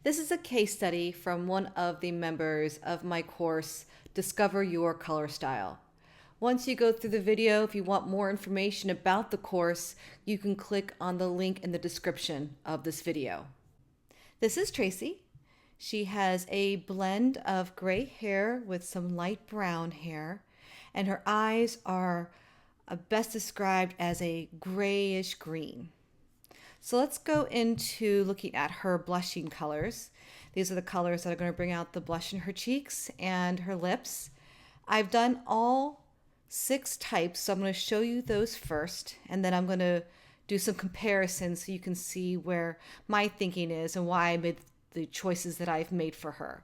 This is a case study from one of the members of my course, Discover Your Color Style. Once you go through the video, if you want more information about the course, you can click on the link in the description of this video. This is Tracy. She has a blend of gray hair with some light brown hair, and her eyes are best described as a grayish green. So let's go into looking at her blushing colors. These are the colors that are going to bring out the blush in her cheeks and her lips. I've done all 6 types, so I'm going to show you those first, and then I'm going to do some comparisons so you can see where my thinking is and why I made the choices that I've made for her.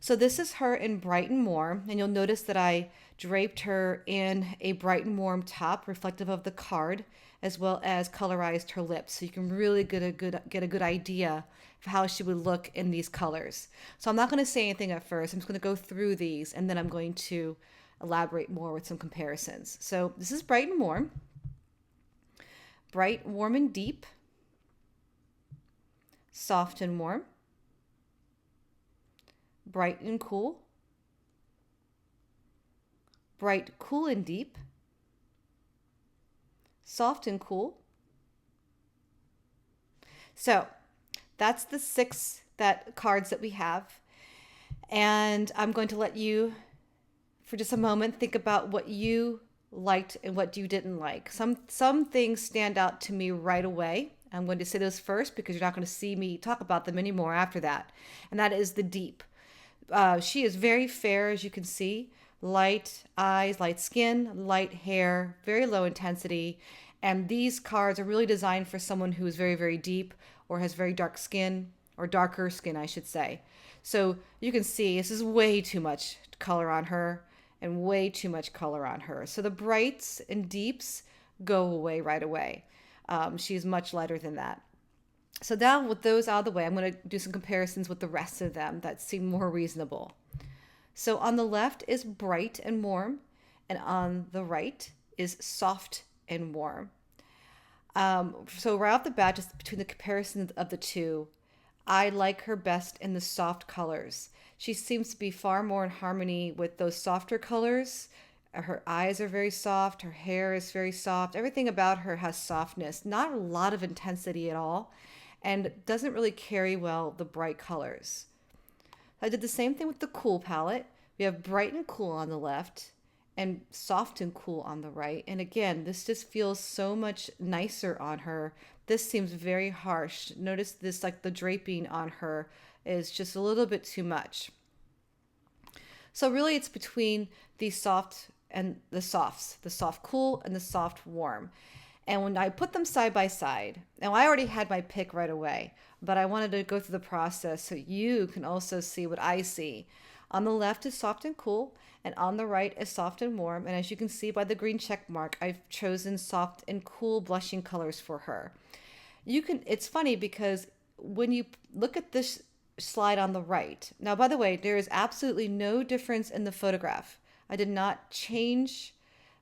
So this is her in Bright and Warm, and you'll notice that I draped her in a bright and warm top reflective of the card, as well as colorized her lips, so you can really get a good idea of how she would look in these colors. So I'm not going to say anything at first. I'm just going to go through these, and then I'm going to elaborate more with some comparisons. So this is Bright and Warm. Bright, Warm, and Deep. Soft and Warm. Bright and Cool. Bright, Cool, and Deep. Soft and Cool. So that's the 6 cards that we have. And I'm going to let you, for just a moment, think about what you liked and what you didn't like. Some things stand out to me right away. I'm going to say those first because you're not going to see me talk about them anymore after that. And that is the deep. She is very fair, as you can see. Light eyes, light skin, light hair, very low intensity. And these cards are really designed for someone who is very, very deep or has very dark skin, or darker skin, I should say. So you can see this is way too much color on her and way too much color on her. So the brights and deeps go away right away. She's much lighter than that. So now with those out of the way, I'm going to do some comparisons with the rest of them that seem more reasonable. So on the left is Bright and Warm, and on the right is Soft and Warm. So right off the bat, just between the comparison of the two, I like her best in the soft colors. She seems to be far more in harmony with those softer colors. Her eyes are very soft. Her hair is very soft. Everything about her has softness, not a lot of intensity at all, and doesn't really carry well the bright colors. I did the same thing with the Cool palette. We have Bright and Cool on the left and Soft and Cool on the right. And again, this just feels so much nicer on her. This seems very harsh. Notice this, like the draping on her is just a little bit too much. So really it's between the soft and the softs, the soft cool and the soft warm. And when I put them side by side, now I already had my pick right away, but I wanted to go through the process so you can also see what I see. On the left is Soft and Cool, and on the right is Soft and Warm. And as you can see by the green check mark, I've chosen Soft and Cool blushing colors for her. It's funny because when you look at this slide on the right, now by the way, there is absolutely no difference in the photograph. I did not change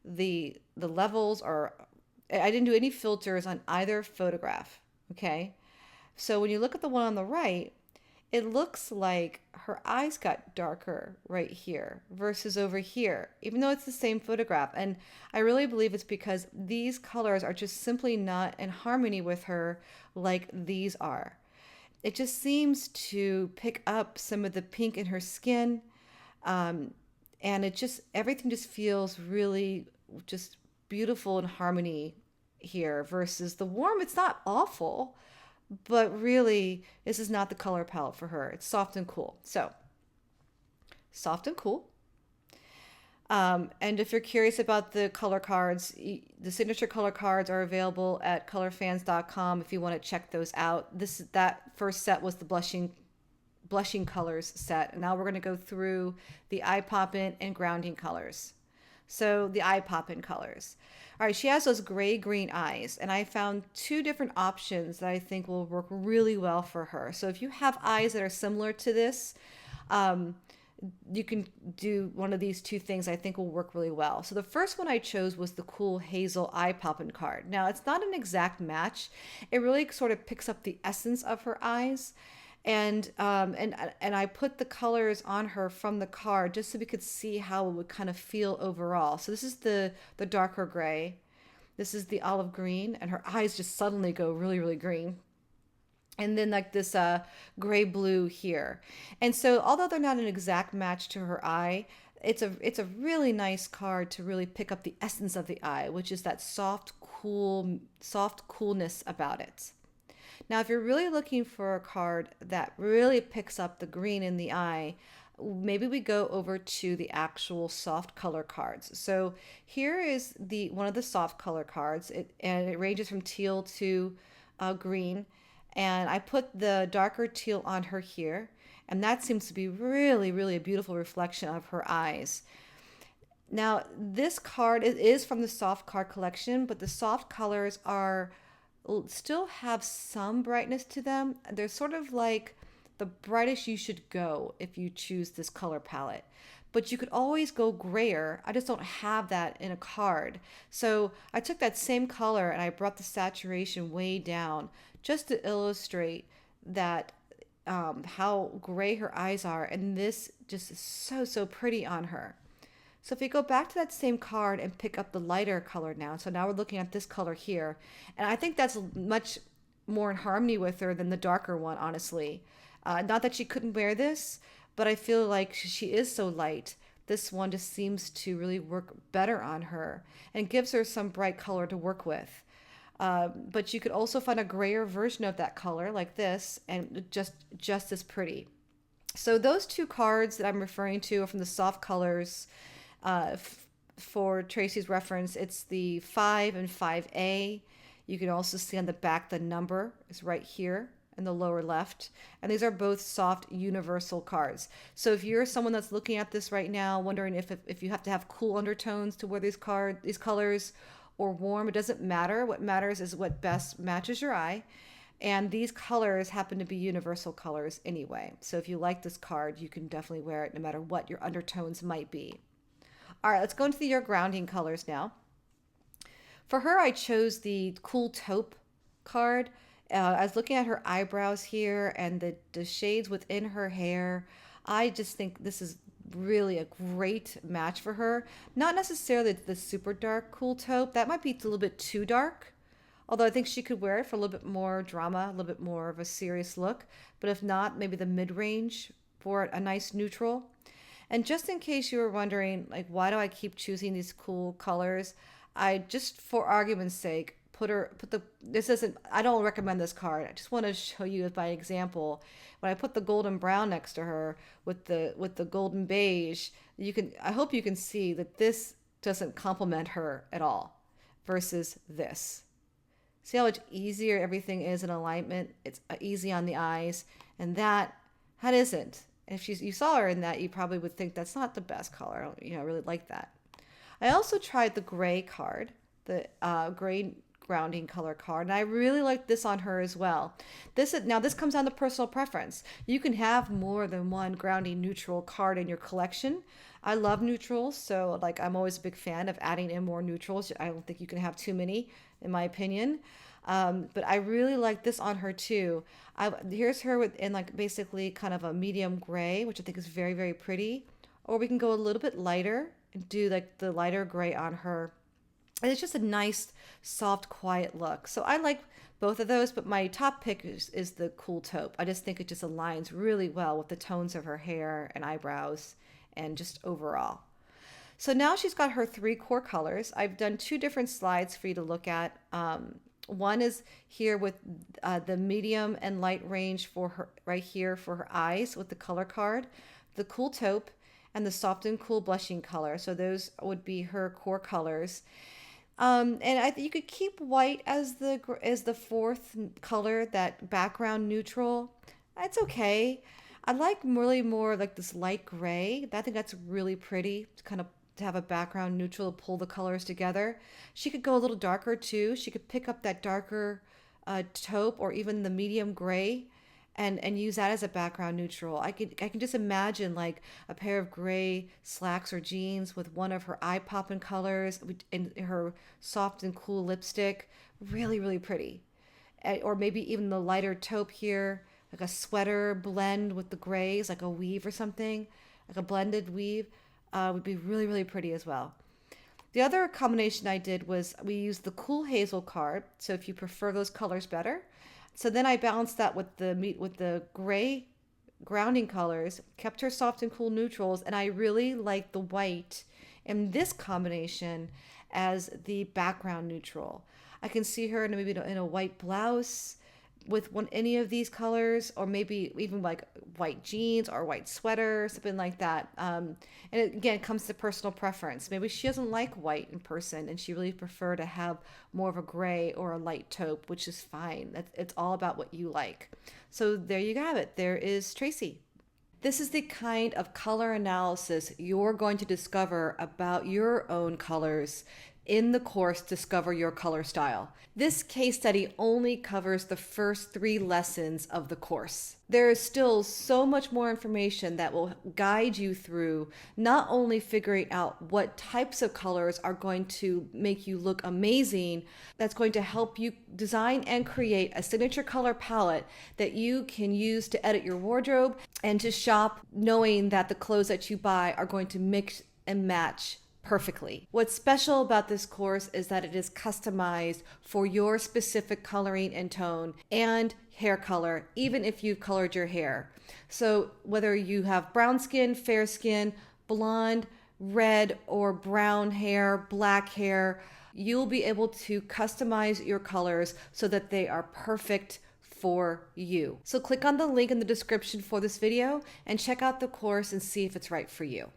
the levels, or I didn't do any filters on either photograph, okay? So when you look at the one on the right, it looks like her eyes got darker right here versus over here, even though it's the same photograph. And I really believe it's because these colors are just simply not in harmony with her like these are. It just seems to pick up some of the pink in her skin, and everything just feels really just beautiful in harmony here versus the warm. It's not awful, but really this is not the color palette for her. It's Soft and Cool. So Soft and Cool. And if you're curious about the color cards, the signature color cards are available at colorfans.com if you want to check those out. That first set was the blushing colors set, and now we're going to go through the eye poppin and grounding colors. So the eye poppin colors. All right, she has those gray-green eyes, and I found 2 different options that I think will work really well for her. So if you have eyes that are similar to this, you can do one of these 2 things I think will work really well. So the first one I chose was the Cool Hazel Eye Poppin card. Now, it's not an exact match. It really sort of picks up the essence of her eyes, And I put the colors on her from the card just so we could see how it would kind of feel overall. So this is the darker gray. This is the olive green, and her eyes just suddenly go really, really green. And then like this gray blue here. And so although they're not an exact match to her eye, it's a really nice card to really pick up the essence of the eye, which is that soft coolness about it. Now, if you're really looking for a card that really picks up the green in the eye, maybe we go over to the actual soft color cards. So here is the one of the soft color cards, and it ranges from teal to green. And I put the darker teal on her here, and that seems to be really, really a beautiful reflection of her eyes. Now, this card is from the soft card collection, but the soft colors are still have some brightness to them. They're sort of like the brightest you should go if you choose this color palette. But you could always go grayer. I just don't have that in a card. So I took that same color and I brought the saturation way down just to illustrate that how gray her eyes are. And this just is so, so pretty on her. So if we go back to that same card and pick up the lighter color now, so now we're looking at this color here, and I think that's much more in harmony with her than the darker one, honestly. Not that she couldn't wear this, but I feel like she is so light. This one just seems to really work better on her and gives her some bright color to work with. But you could also find a grayer version of that color like this, and just as pretty. So those two cards that I'm referring to are from the soft colors. For Tracy's reference, it's the 5 and 5A. You can also see on the back the number is right here in the lower left. And these are both soft universal cards. So if you're someone that's looking at this right now, wondering if you have to have cool undertones to wear these colors or warm, it doesn't matter. What matters is what best matches your eye. And these colors happen to be universal colors anyway. So if you like this card, you can definitely wear it no matter what your undertones might be. All right, let's go into your grounding colors now. For her, I chose the Cool Taupe card. I was looking at her eyebrows here and the shades within her hair. I just think this is really a great match for her. Not necessarily the super dark Cool Taupe. That might be a little bit too dark. Although I think she could wear it for a little bit more drama, a little bit more of a serious look. But if not, maybe the mid-range for a nice neutral. And just in case you were wondering, like, why do I keep choosing these cool colors? I just, for argument's sake, this isn't, I don't recommend this card. I just want to show you by example. When I put the golden brown next to her with the golden beige, I hope you can see that this doesn't complement her at all versus this. See how much easier everything is in alignment? It's easy on the eyes, and that isn't. If you saw her in that, you probably would think that's not the best color. I really like that. I also tried the gray card, the gray grounding color card, and I really like this on her as well. This comes down to personal preference. You can have more than one grounding neutral card in your collection. I love neutrals, so like I'm always a big fan of adding in more neutrals. I don't think you can have too many, in my opinion. But I really like this on her too. Here's her in like basically kind of a medium gray, which I think is very, very pretty. Or we can go a little bit lighter and do like the lighter gray on her. And it's just a nice, soft, quiet look. So I like both of those, but my top pick is the Cool Taupe. I just think it just aligns really well with the tones of her hair and eyebrows and just overall. So now she's got her 3 core colors. I've done 2 different slides for you to look at. One is here with the medium and light range for her right here for her eyes with the color card, the Cool Taupe, and the soft and cool blushing color. So those would be her core colors. And you could keep white as the 4th color, that background neutral. That's okay. I like really more like this light gray. I think that's really pretty to kind of to have a background neutral to pull the colors together. She could go a little darker too. She could pick up that darker taupe or even the medium gray and use that as a background neutral. I can just imagine like a pair of gray slacks or jeans with one of her eye poppin colors and her soft and cool lipstick. Really, really pretty. Or maybe even the lighter taupe here like a sweater blend with the grays, like a weave or something, like a blended weave, would be really, really pretty as well. The other combination I did was we used the Cool Hazel card. So if you prefer those colors better. So then I balanced that with the gray grounding colors, kept her soft and cool neutrals, and I really like the white in this combination as the background neutral. I can see her in maybe in a white blouse with any of these colors, or maybe even like white jeans or white sweater, something like that. And again, it comes to personal preference. Maybe she doesn't like white in person and she really prefer to have more of a gray or a light taupe, which is fine. It's all about what you like. So there you have it. There is Tracy. This is the kind of color analysis you're going to discover about your own colors in the course Discover Your Color Style. This case study only covers the first 3 lessons of the course. There is still so much more information that will guide you through not only figuring out what types of colors are going to make you look amazing, that's going to help you design and create a signature color palette that you can use to edit your wardrobe and to shop knowing that the clothes that you buy are going to mix and match perfectly. What's special about this course is that it is customized for your specific coloring and tone and hair color, even if you've colored your hair. So whether you have brown skin, fair skin, blonde, red or brown hair, black hair, you'll be able to customize your colors so that they are perfect for you. So click on the link in the description for this video and check out the course and see if it's right for you.